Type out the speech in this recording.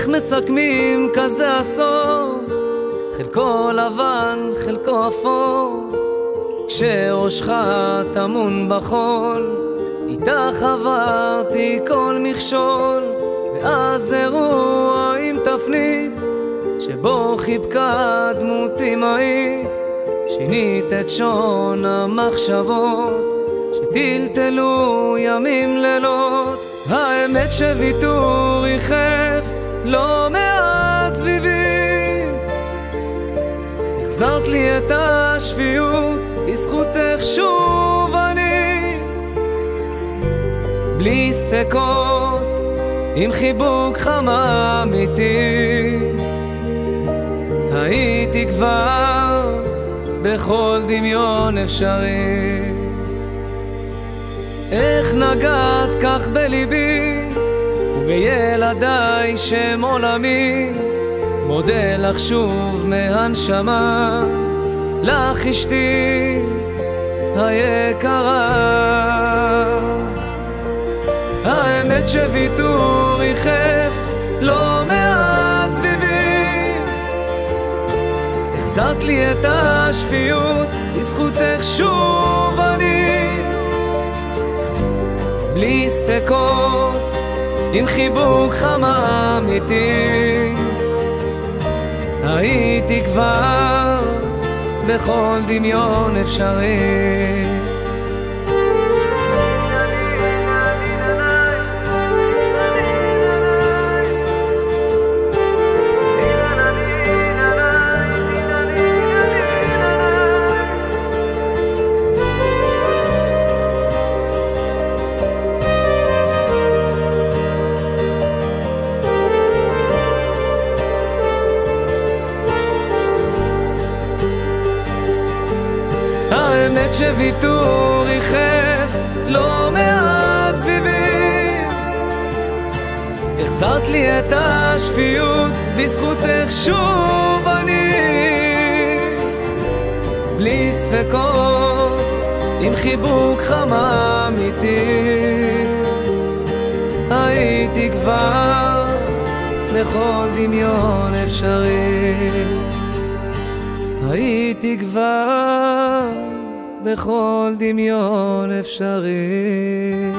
איך מסכמים כזה עשור, חלקו לבן חלקו אפור, כשראשך טמון בחול, איתך עברתי כל מכשול. ואז אירוע עם תפנית, שבו חיבקה דמותי מהית, שינית את שון המחשבות שטלטלו ימים לילות. האמת שוויתור ריחף לא מעט סביבי, החזרת לי את השפיות, בזכותך שוב אני בלי ספקות, עם חיבוק חם אמיתי. הייתי כבר בכל דמיון אפשרי. איך נגעת כך בליבי ובילדיי שם עולמי, מודה לך שוב מהנשמה, לך אשתי היקרה. האמת שוויתור ריחף לא מעט סביבי, החזרת לי את השפיות, בזכותך שוב אני בלי ספקות, עם חיבוק חם אמיתי. הייתי כבר בכל דמיון אפשרי. האמת שוויתור ריחף לא מעט סביבי, החזרת לי את השפיות, בזכותך שוב אני בלי ספקות, עם חיבוק חם אמיתי. הייתי כבר בכל דמיון אפשרי. הייתי כבר בכל דמיון אפשרי.